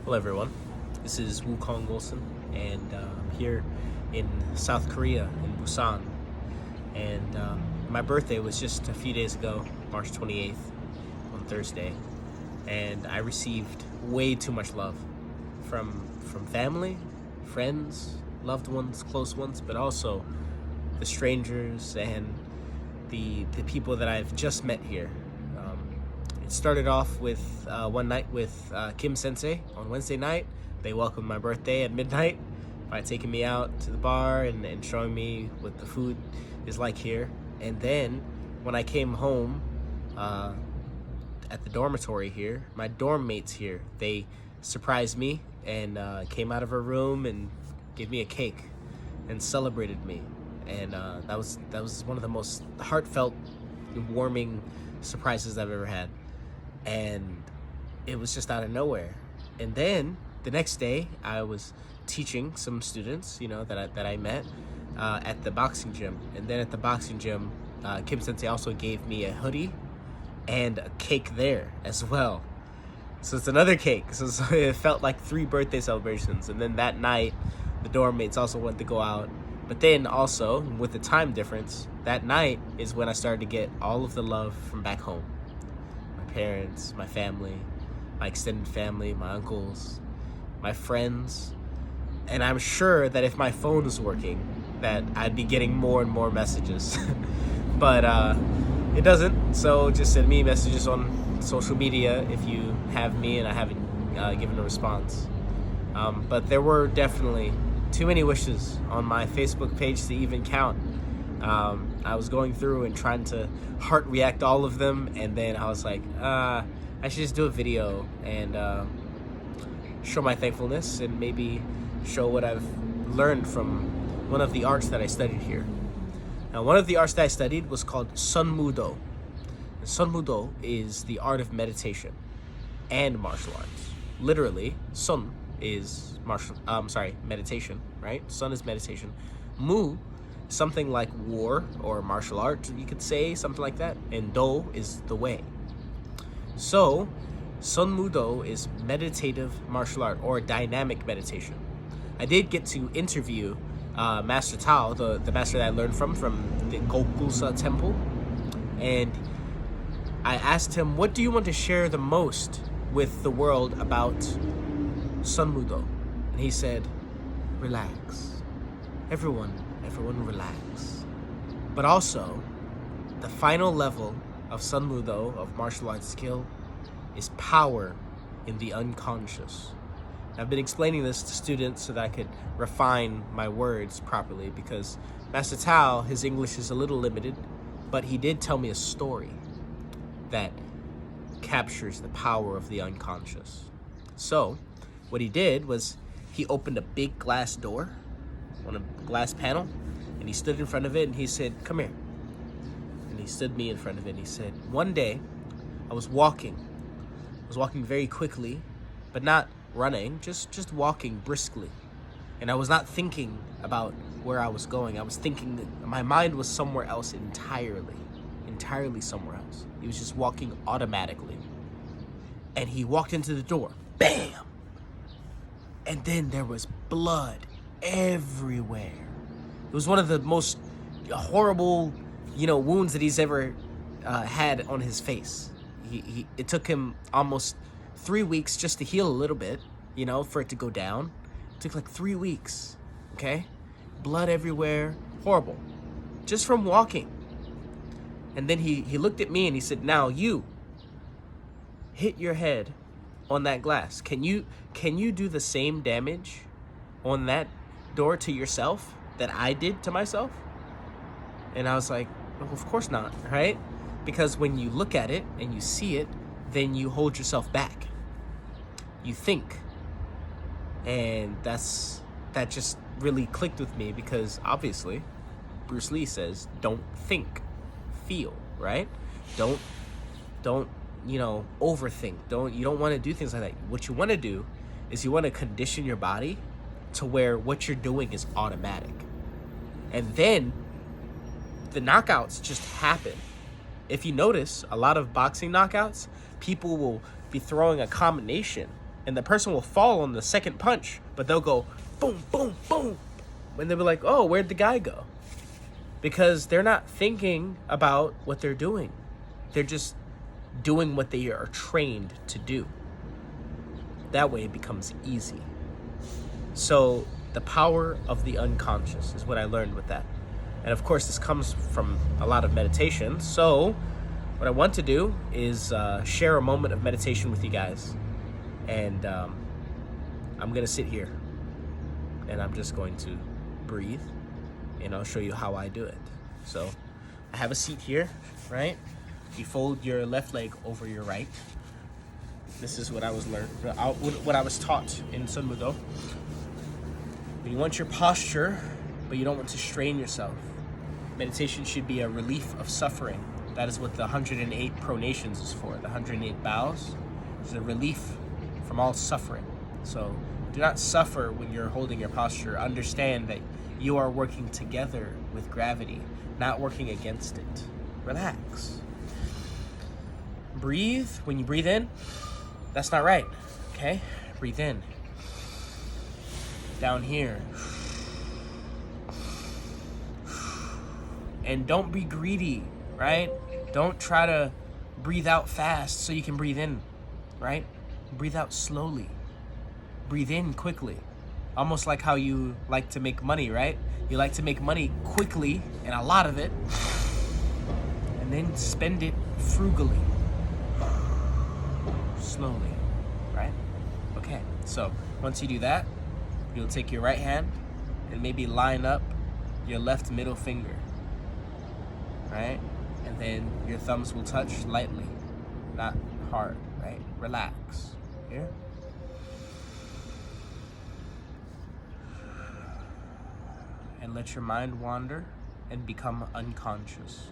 Hello everyone, this is Wukong Golgulsa, and I'm here in South Korea, in Busan, and my birthday was just a few days ago, March 28th, on Thursday, and I received way too much love from family, friends, loved ones, close ones, but also the strangers and the people that I've just met here. It started off with one night with Kim Sensei on Wednesday night. They welcomed my birthday at midnight by taking me out to the bar and showing me what the food is like here. And then when I came home at the dormitory here, my dorm mates here, they surprised me and came out of her room and gave me a cake and celebrated me. And that was one of the most heartfelt, warming surprises I've ever had. And it was just out of nowhere. And then the next day I was teaching some students, that I met at the boxing gym. And then at the boxing gym, Kim Sensei also gave me a hoodie and a cake there as well. So it's another cake. So it felt like 3 birthday celebrations. And then that night, the dorm mates also wanted to go out. But then also, with the time difference, that night is when I started to get all of the love from back home. My parents, my family, my extended family, my uncles, my friends. And I'm sure that if my phone was working, that I'd be getting more and more messages. But it doesn't, so just send me messages on social media if you have me and I haven't given a response. But there were definitely too many wishes on my Facebook page to even count. I was going through and trying to heart react all of them, and then I was like, I should just do a video and show my thankfulness and maybe show what I've learned from one of the arts that I studied here. Now, one of the arts that I studied was called Sunmudo. And Sunmudo is the art of meditation and martial arts. Literally, Sun is meditation, right? Sun is meditation. Mu, something like war or martial art, you could say, something like that. And Do is the way. So, Sunmudo is meditative martial art or dynamic meditation. I did get to interview Master Tao, the master that I learned from the Golgulsa temple. And I asked him, what do you want to share the most with the world about Sunmudo? And he said, relax. Everyone relax. But also, the final level of Sunmudo, of martial arts skill, is power in the unconscious. I've been explaining this to students so that I could refine my words properly, because Master Tao, his English is a little limited, but he did tell me a story that captures the power of the unconscious. So, what he did was he opened a big glass door on a glass panel, and he stood in front of it and he said, come here. And he stood me in front of it and he said, one day I was walking very quickly, but not running, just walking briskly. And I was not thinking about where I was going. I was thinking that my mind was somewhere else entirely somewhere else. He was just walking automatically. And he walked into the door, bam! And then there was blood everywhere. It was one of the most horrible, wounds that he's ever had on his face. It took him almost 3 weeks just to heal a little bit, for it to go down. It took like 3 weeks, okay? Blood everywhere, horrible, just from walking. And then he looked at me and he said, now you hit your head on that glass. Can you do the same damage on that door to yourself that I did to myself? And I was like, well, of course not, right? Because when you look at it and you see it, then you hold yourself back. You think. And that just really clicked with me, because obviously Bruce Lee says, don't think, feel, right? Don't overthink. You don't want to do things like that. What you want to do is you want to condition your body to where what you're doing is automatic. And then the knockouts just happen. If you notice, a lot of boxing knockouts, people will be throwing a combination and the person will fall on the second punch, but they'll go boom, boom, boom, and they'll be like, oh, where'd the guy go? Because they're not thinking about what they're doing. They're just doing what they are trained to do. That way it becomes easy. So the power of the unconscious is what I learned with that. And of course, this comes from a lot of meditation. So what I want to do is share a moment of meditation with you guys. And I'm going to sit here. And I'm just going to breathe. And I'll show you how I do it. So I have a seat here, right? You fold your left leg over your right. This is what I was what I was taught in Sunmudo. You want your posture, but you don't want to strain yourself. Meditation should be a relief of suffering. That is what the 108 pronations is for. The 108 bows is a relief from all suffering. So do not suffer when you're holding your posture. Understand that you are working together with gravity, not working against it. Relax. Breathe. When you breathe in, that's not right. Okay? Breathe in. Down here. And don't be greedy, right? Don't try to breathe out fast so you can breathe in, right? Breathe out slowly. Breathe in quickly. Almost like how you like to make money, right? You like to make money quickly, and a lot of it, and then spend it frugally. Slowly, right? Okay, so once you do that, you'll take your right hand and maybe line up your left middle finger, right? And then your thumbs will touch lightly, not hard, right? Relax. Here. And let your mind wander and become unconscious.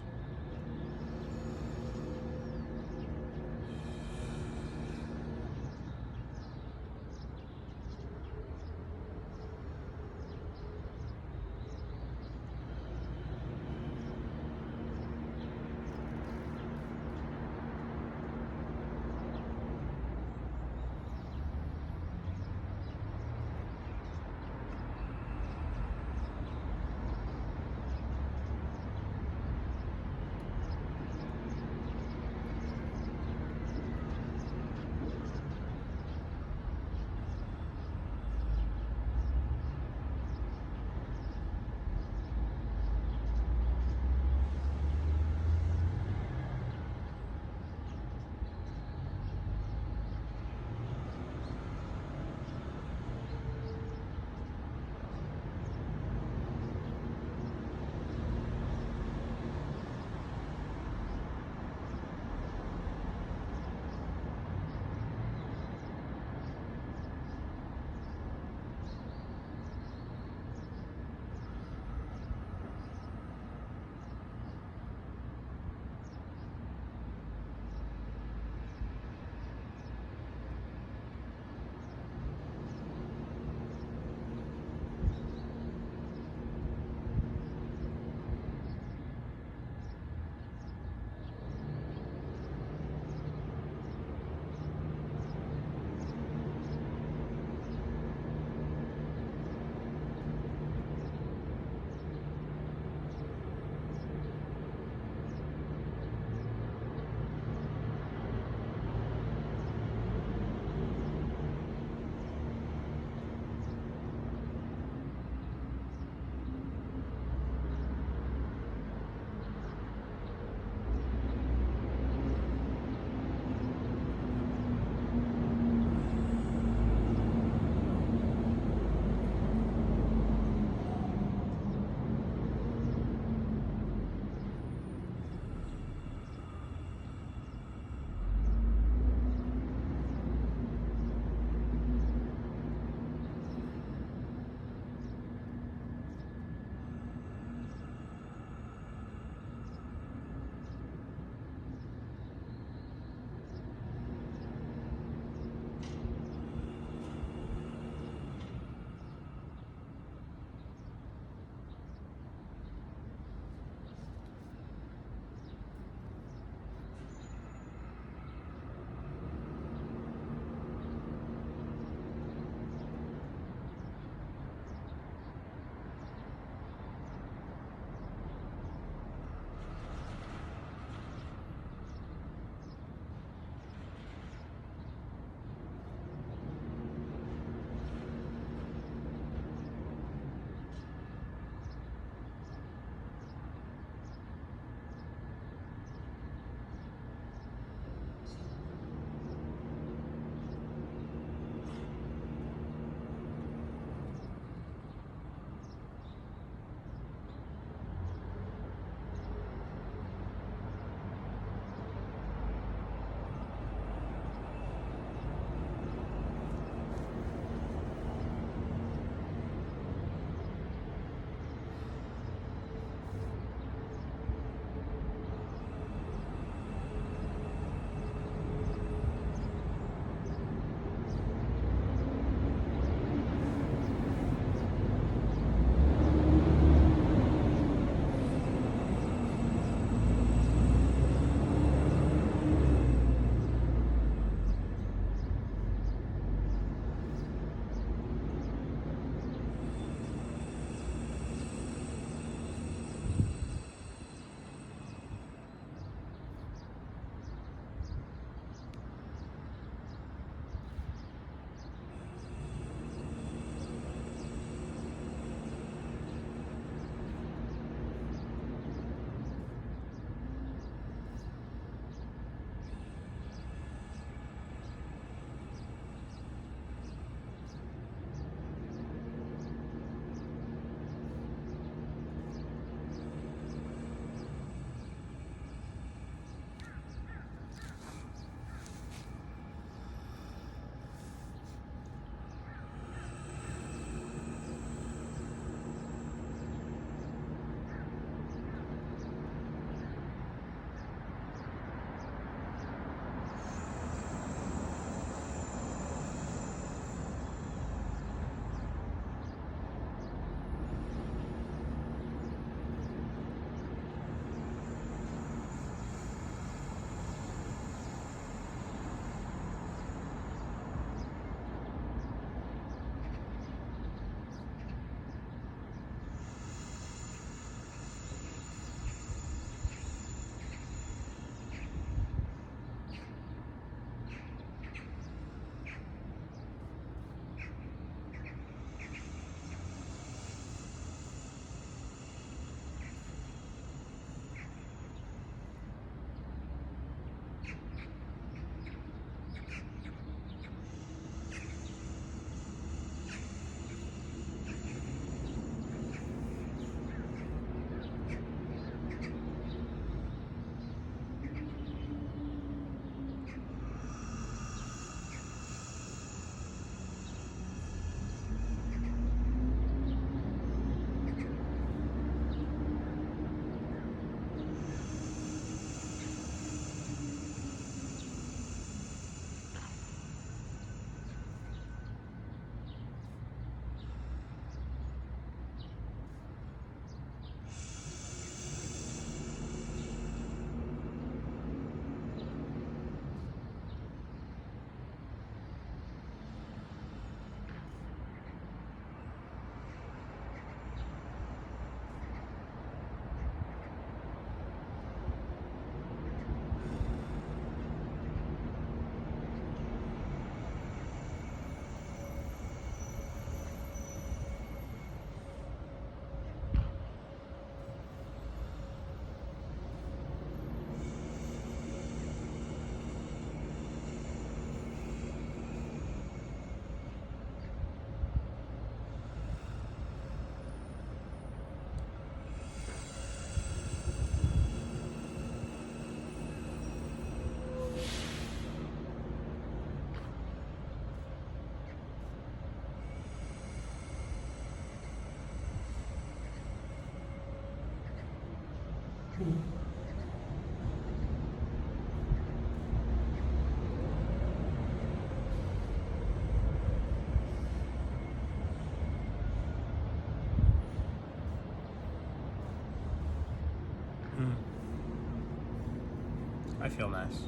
I feel nice.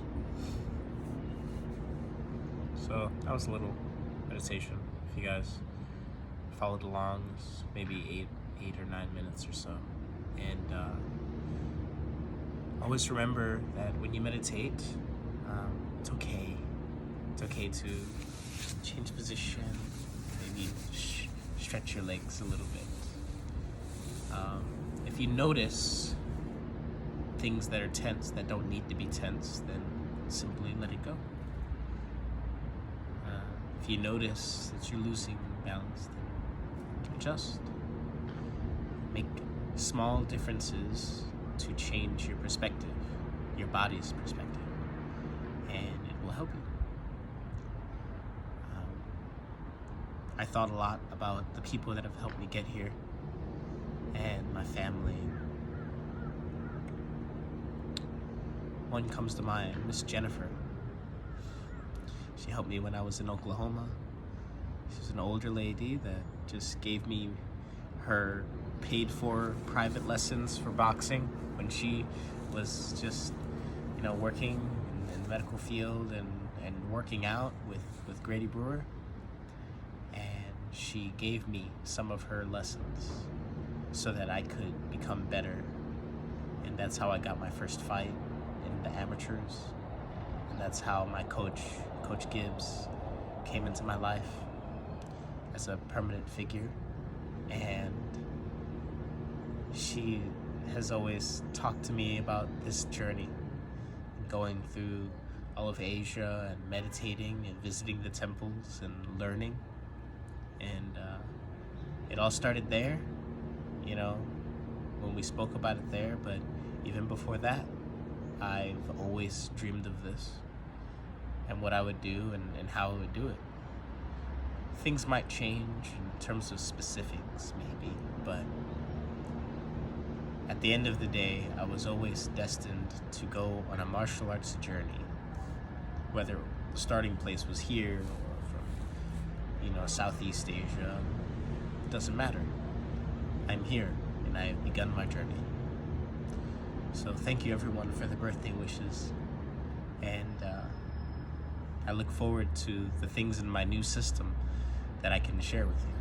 So that was a little meditation. If you guys followed along, it's maybe 8 or 9 minutes or so. And always remember that when you meditate, it's okay. It's okay to change position, maybe stretch your legs a little bit. If you notice things that are tense that don't need to be tense, then simply let it go. If you notice that you're losing balance, then adjust. Make small differences to change your perspective, your body's perspective, and it will help you. I thought a lot about the people that have helped me get here and my family. One comes to mind, Miss Jennifer. She helped me when I was in Oklahoma. She's an older lady that just gave me her paid for private lessons for boxing when she was just, working in the medical field and working out with Grady Brewer. And she gave me some of her lessons so that I could become better. And that's how I got my first fight in the amateurs. And that's how my Coach Gibbs, came into my life as a permanent figure. And she has always talked to me about this journey, going through all of Asia and meditating and visiting the temples and learning. And it all started there, when we spoke about it there. But even before that, I've always dreamed of this and what I would do and how I would do it. Things might change in terms of specifics, maybe, but at the end of the day, I was always destined to go on a martial arts journey, whether the starting place was here or from, Southeast Asia. It doesn't matter. I'm here, and I have begun my journey. So thank you, everyone, for the birthday wishes, and I look forward to the things in my new system that I can share with you.